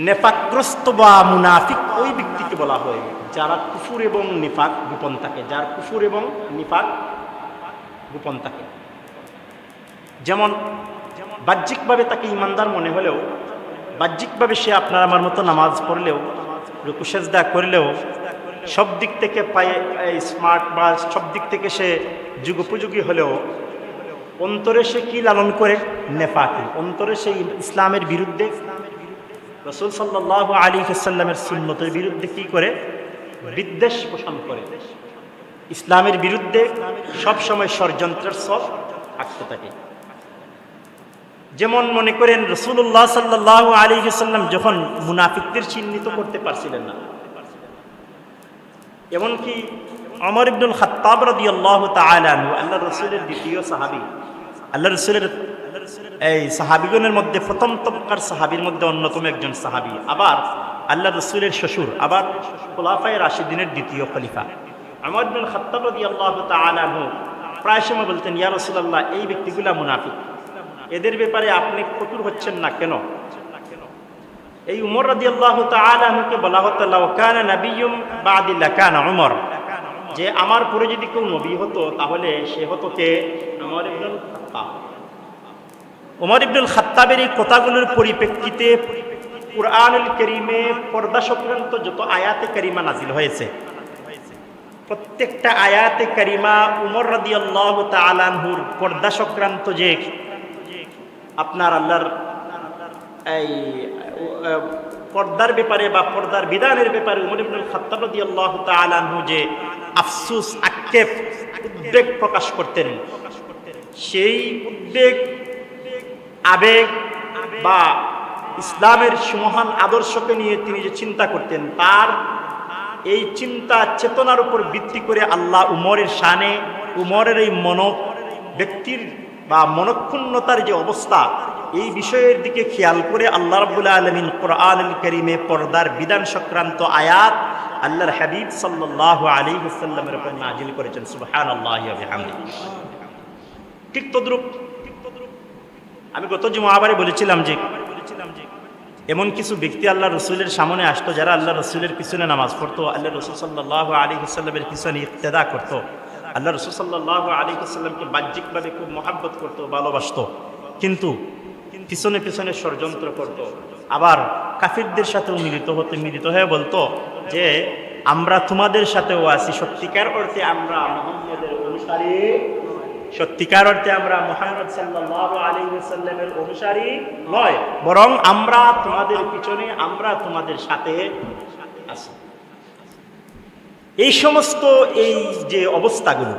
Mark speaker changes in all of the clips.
Speaker 1: নেফাকগ্রস্ত বা মুনাফিক ওই ব্যক্তিকে বলা হয় যারা কুফুর এবং নিফাক গোপন থাকে, যার কুফুর এবং নিফাক গোপন থাকে। যেমন বাহ্যিকভাবে তাকে ইমানদার মনে হলেও, বাহ্যিকভাবে সে আপনার আমার মতো নামাজ পড়লেও, রুকু সেজদা করলেও, সব দিক থেকে পায়ে স্মার্ট বা সব দিক থেকে সে যুগোপযোগী হলেও অন্তরে সে কি লালন করে? নেফাকি। অন্তরে সে ইসলামের বিরুদ্ধে, রাসূল সাল্লাল্লাহু আলাইহি ওয়াসাল্লামের সুন্নতের বিরুদ্ধে কি করে? বিদ্বেষ পোষণ করে, ইসলামের বিরুদ্ধে সব সময় ষড়যন্ত্রের সব আঁকতে থাকে। যেমন মনে করেন রাসূলুল্লাহ সাল্লাল্লাহু আলাইহি ওয়াসাল্লাম যখন মুনাফিকদের চিহ্নিত করতে পারছিলেন না, এমনকি ওমর ইবনুল খাত্তাব রাদিয়াল্লাহু তাআলা আনহু, আল্লাহর রাসূলের দ্বিতীয় সাহাবী, আল্লাহর রাসূলের এই সাহাবীগণের মধ্যে প্রথম তবকার সাহাবীর মধ্যে অন্যতম একজন সাহাবী, আবার আল্লাহর রাসূলের শ্বশুর, আবার খুলাফায়ে রাশিদিনের দ্বিতীয় খলিফা ওমর ইবনুল খাত্তাব রাদিয়াল্লাহু তাআলা আনহু প্রায় সময় বলতেন, ইয়া রাসূলুল্লাহ, এই ব্যক্তিগুলা মুনাফিক, এদের ব্যাপারে আপনি কঠোর হচ্ছেন না কেন? এই উমর রাদিয়াল্লাহু তাআলা আনহুকে বলা হতো, লাউ কানা নাবিয়্যুম বা'দি লাকানা উমর, যে আমার পরে যদি কেউ নবী হতো তাহলে সে হতো কে? উমর ইবনুল খাত্তাব। উমর ইবনুল খাত্তাবের এই কথাগুলোর পরিপ্রেক্ষিতে কুরআনুল কারীমে পর্দা সংক্রান্ত যত আয়াতে কারিমা নাজিল হয়েছে, প্রত্যেকটা আয়াতে কারিমা উমর রাদিয়াল্লাহু তাআলা আনহুর পর্দা সংক্রান্ত যে আপনার আল্লাহর এই পর্দার ব্যাপারে বা পর্দার বিধানের ব্যাপারে উমর ইবনুল খাত্তাব রাদিয়াল্লাহু তাআলা আনহু যে আফসোস, আক্ষেপ, উদ্বেগ প্রকাশ করতেন, সেই উদ্বেগ, আবেগ বা ইসলামের সুমহান আদর্শকে নিয়ে তিনি যে চিন্তা করতেন, তার এই চিন্তা চেতনার উপর ভিত্তি করে আল্লাহ উমরের শানে, উমরের এই ব্যক্তির বা মনক্ষুণ্ণতার যে অবস্থা, এই বিষয়ের দিকে খেয়াল করে আল্লাহ রাব্বুল আলামিন কুরআনুল কারীমে পর্দার বিধান সংক্রান্ত আয়াত আল্লাহর হাবিব সাল্লাল্লাহু আলাইহি ওয়াসাল্লামের উপর নাজিল করেছেন। সুবহানাল্লাহি ওয়া বিহামদিহি। ঠিক তদ্রূপ আমি গত জুমাবারে বলেছিলাম যে এমন কিছু ব্যক্তি আল্লাহ রসুলের সামনে আসতো যারা আল্লাহ রসুলের পিছনে নামাজ পড়তো, আল্লাহ রসুল সাল্লাল্লাহু আলাইহি ওয়াসাল্লামের পিছনে ইক্তেদা করতো, আল্লাহ রসুল সাল্লাল্লাহু আলাইহি ওয়াসাল্লামকে বাহ্যিকভাবে খুব মহাব্বত করতো, ভালোবাসতো, কিন্তু পিছনে পিছনে ষড়যন্ত্র করতো। আবার কাফিরদের সাথেও মিলিত হয়ে বলতো যে আমরা তোমাদের সাথেও আছি, সত্যিকার অর্থে আমরা মুহাম্মদের অনুসারী, সত্যিকার অর্থে আমরা মুহাম্মদ সাল্লাল্লাহু আলাইহি ওয়াসাল্লামের অনুসারী নয়, বরং আমরা তোমাদের পিছনে, আমরা তোমাদের সাথে আছি। এই সমস্ত এই যে অবস্থাগুলো,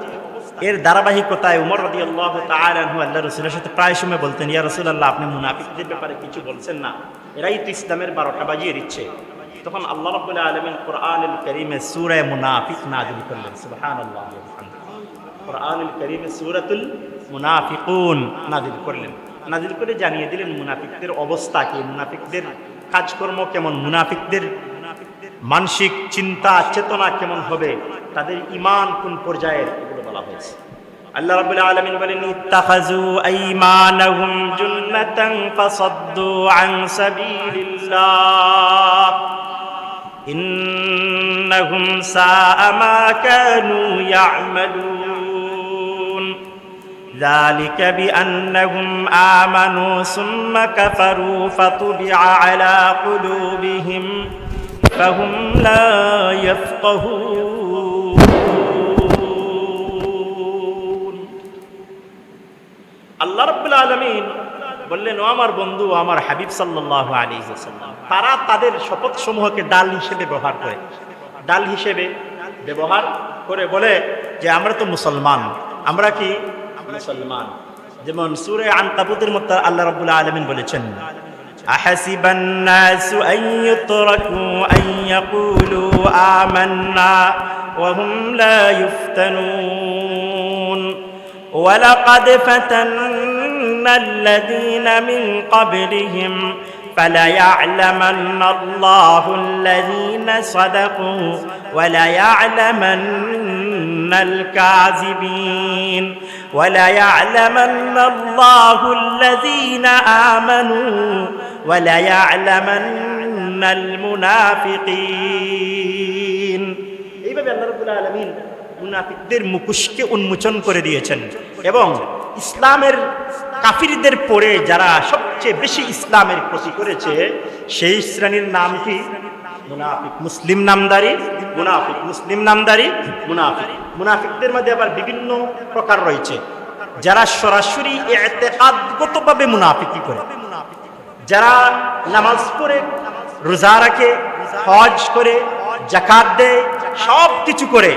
Speaker 1: এর ধারাবাহিকতায় উমর রাদিয়াল্লাহু তাআলা আনহু আল্লাহর রাসূলের সাথে প্রায় সময় বলতেন, ইয়া রাসূলুল্লাহ, আপনি মুনাফিকদের ব্যাপারে কিছু বলছেন না, এরাই তো ইসলামের 12টা বাজিয়ে দিচ্ছে। তখন আল্লাহ রাব্বুল আলামিন কুরআনুল কারীমে সূরা মুনাফিক নাযিল করলেন। সুবহানাল্লাহ ওয়া বিহামদিহি। কুরআনুল কারীমে সূরাতুল মুনাফিকুন নাযিল করলেন, নাযিল করে জানিয়ে দিলেন মুনাফিকদের অবস্থা কি, মুনাফিকদের কাজকর্ম কেমন, মুনাফিকদের মানসিক চিন্তা চেতনা কেমন হবে, তাদের ঈমান কোন পর্যায়ের, এগুলো বলা হয়েছে। আল্লাহ রাব্বুল আলামিন বলেন, ইত্তাখাযু আইমানাহুম জুন্নাতান ফাসাদ্দু আন সাবিলিল্লাহ ইন্নাহুম সাআ মা কানু ইয়া'মালুন যালিকা বিআন্নাহুম আমানু সুম্মা কাফারু ফাতুবিআ আলা কুলুবিহিম ফাহুম লা ইয়াফকাহুন। আল্লাহ রাব্বুল আলামিন বললেন, ও আমার বন্ধু, আমার হাবিব সাল্লাল্লাহু আলাইহি ওয়াসাল্লাম, তারা তাদের শপথ সমূহকে ডাল হিসেবে ব্যবহার করে, ডাল হিসেবে ব্যবহার করে বলে যে আমরা তো মুসলমান, আমরা কি মুসলমান। যেমন সূরা আনকাবুতের মধ্যে আল্লাহ রাব্বুল আলামিন বলেছেন, আহাসিবান নাসু আন ইউতরাকু আন ইয়াকুলু আমান্না ওয়া হুম লা ইফতানুন ওয়া লাকাদ ফাতান্না আল্লাযীনা মিন ক্বাবলিহিম فليعلمن الله الذين صدقوا وليعلمن الكاذبين وليعلمن الله الذين آمنوا وليعلمن মিনাল মুনাফিকিন। এইভাবে আল্লাহ রাব্বুল আলামিন মুনাফিকদের মুখোশকে উন্মোচন করে দিয়েছেন। এবং ইসলামের কাফিরদের পরে যারা সবচেয়ে বেশি ইসলামের ক্ষতি করেছে সেই শ্রেণীর নাম কি? মুনাফিক। মুসলিম নামদারি মুনাফিক, মুসলিম নামদারি মুনাফিক। মুনাফিকদের মধ্যে আবার বিভিন্ন প্রকার রয়েছে। যারা সরাসরি ইতিকাদগতভাবে মুনাফিকি করে, যারা নামাজ পড়ে, রোজা রাখে, হজ করে, যাকাত দেয়, সব কিছু করে,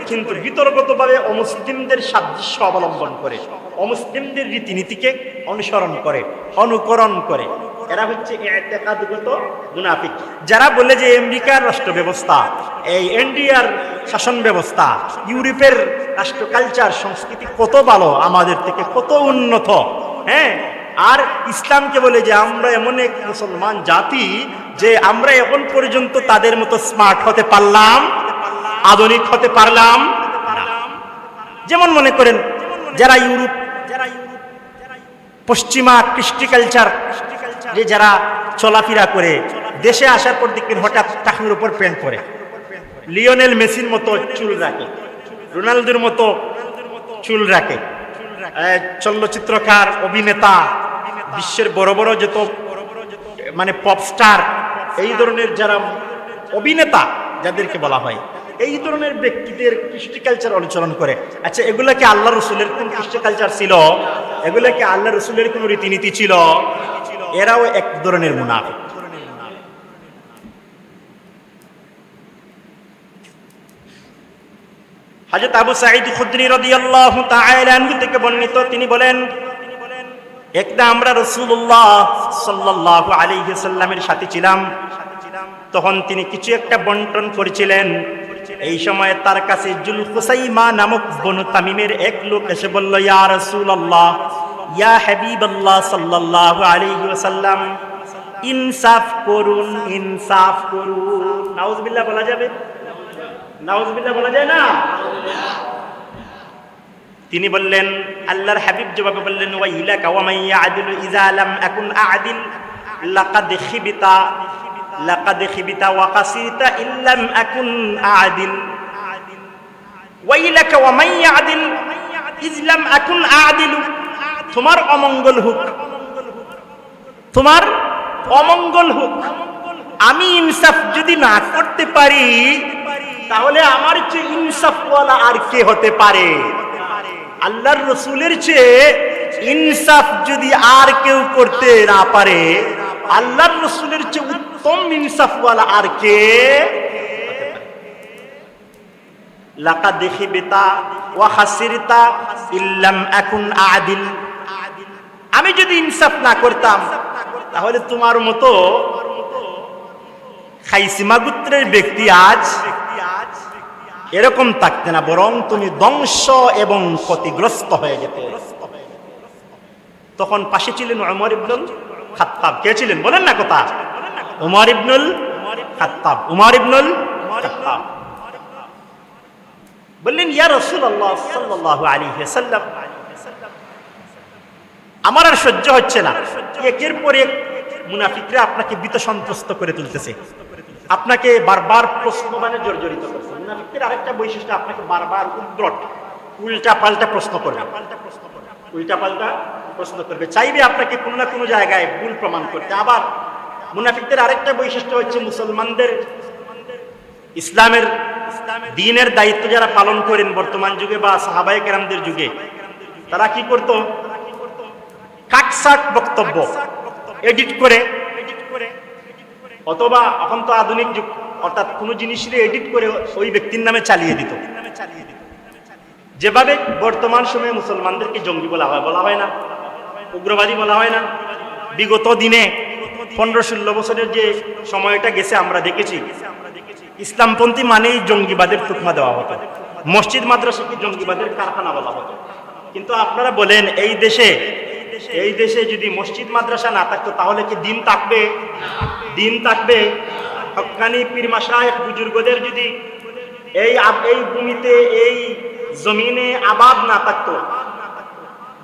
Speaker 1: কিন্তু বিতর্কতভাবে অমুসলিমদের সাদৃশ্য অবলম্বন করে, অমুসলিমদের রীতিনীতিকে অনুসরণ করে, অনুকরণ করে, এরা হচ্ছে ইতিকাদগত মুনাফিক। যারা বলে যে আমেরিকার রাষ্ট্র ব্যবস্থা, এই ইন্ডিয়ার শাসন ব্যবস্থা, ইউরোপের রাষ্ট্র কালচার সংস্কৃতি কত ভালো, আমাদের থেকে কত উন্নত, হ্যাঁ, আর ইসলামকে বলে যে আমরা এমন এক মুসলমান জাতি যে আমরা এখন পর্যন্ত তাদের মতো স্মার্ট হতে পারলাম, আধুনিক হতে পারলাম না। যেমন মনে করেন যারা ইউরোপ, পশ্চিমা কৃষ্টি কালচার, যে যারা চলাফেরা করে, দেশে আসার পর দেখবেন হঠাৎ টাকনুর উপর প্যান্ট পরে, লিওনেল মেসির মতো চুল রাখে, রোনালদোর মতো চুল রাখে, চলচ্চিত্রকার, অভিনেতা, বিশ্বের বড় বড় যত মানে পপ স্টার, এই ধরনের যারা অভিনেতা যাদেরকে বলা হয়, এই ধরনের ব্যক্তিদের কৃষ্টি কালচার অনুসরণ করে। আচ্ছা, এগুলা কি আল্লাহ রসুলের কোন কৃষ্টি কালচার ছিল? এগুলা কি আল্লাহ রসুলের কোন রীতিনীতি ছিল? এরাও এক ধরনের মুনাফিক। হযরত আবু সাঈদ খুদরি রাদিয়াল্লাহু তাআলা আনহু থেকে বর্ণিত, তিনি বলেন, একদা আমরা রাসূলুল্লাহ সাল্লাল্লাহু আলাইহি সাল্লামের সাথে ছিলাম, তখন তিনি কিছু একটা বন্টন করেছিলেন। এই সময় তার কাছে জুলকুসাইমা নামক বনু তামিমের এক লোক এসে বলল, ইয়া রাসূলুল্লাহ, ইয়া হাবিবাল্লাহ সাল্লাল্লাহু আলাইহি ওয়াসাল্লাম, ইনসাফ করুন, ইনসাফ করুন। নাউজুবিল্লাহ বলা যাবে? নাউজুবিল্লাহ বলা যায় না? তিনি বললেন, আল্লাহর হাবিব জবাবে বললেন, ওয়াইলাকা ওয়া মান ইয়াদিলু ইযা লাম আকুন আ'দিল লাকাদ খিবিতা, লাকাদ খিবিতা ওয়া কাসিতা ইল্লাম আকুন আ'দিল। ওয়াইলাকা ওয়া মান ইয়াদিল ইয লাম আকুন আ'দিল। তোমার অমঙ্গল হোক, তোমার অমঙ্গল হোক। আমি ইনসাফ যদি না করতে পারি, তাহলে আমার চেয়ে ইনসাফওয়ালা আর কে হতে পারে? আল্লাহর রসুলের চেয়ে ইনসাফ যদি আর কেউ করতে না পারে, আল্লাহর রসুলের চেয়ে উত্তম ইনসাফওয়ালা আর কে? লাকাদ খিবিতা ওয়া খাসিরতা ইল্লাম আকুন আদিল। আমি যদি ইনসাফ না করতাম, তাহলে তোমার মতো খাইসিমা গোত্রের ব্যক্তি আজ এরকম থাকতে না, বরং তুমি ধ্বংস এবং ক্ষতিগ্রস্ত হয়ে যেতে। তখন পাশে ছিলেন ওমর ইবনুল খাত্তাব। কে ছিলেন বলেন না কথা? ওমর ইবনুল খাত্তাব। ওমর ইবনুল খাত্তাব বললেন, ইয়া রাসূলুল্লাহ সাল্লাল্লাহু আলাইহি ওয়াসাল্লাম, আমার আর সহ্য হচ্ছে না। একের পর এক মুনাফিকরা আপনাকে ভীত সন্ত্রস্ত করে তুলতেছে, আপনাকে বারবার প্রশ্ন মানে জর্জরিত করছে। মুনাফিকদের আরেকটা বৈশিষ্ট্য, আপনাকে বারবার উদ্ভট উল্টা পাল্টা প্রশ্ন করবে, উল্টা পাল্টা প্রশ্ন করবে, চাইবে আপনাকে কোনো না কোনো জায়গায় ভুল প্রমাণ করতে। আবার মুনাফিকদের আরেকটা বৈশিষ্ট্য হচ্ছে, মুসলমানদের ইসলামের দ্বীনের দায়িত্ব যারা পালন করেন বর্তমান যুগে বা সাহাবায়ে কেরামদের যুগে, তারা কি করত? কাটসাট বক্তব্য এডিট করে, অথবা এখন তো আধুনিক যুগ, অর্থাৎ কোনো জিনিসের এডিট করে ওই ব্যক্তির নামে চালিয়ে দিত। যেভাবে বর্তমান সময়ে মুসলমানদেরকে জঙ্গি বলা হয় না, উগ্রবাদী বলা হয় না। বিগত দিনে 15-16 বছরের যে সময়টা গেছে, আমরা দেখেছি ইসলামপন্থী মানেই জঙ্গিবাদের তুকমা দেওয়া হতো, মসজিদ মাদ্রাসাকে জঙ্গিবাদের কারখানা বলা হতো। কিন্তু আপনারা বলেন, এই দেশে যদি মসজিদ মাদ্রাসা না থাকতো, তাহলে কি দিন থাকবে? দিন থাকবে? হক্কানি পীর মাশায়েখ বুজুর্গদের যদি এই ভূমিতে, এই জমিনে আবাদ না থাকতো,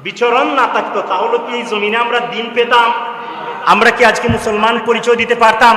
Speaker 1: বিচরণ না থাকতো, তাহলে কি এই জমিনে আমরা দিন পেতাম? আমরা কি আজকে মুসলমান পরিচয় দিতে পারতাম?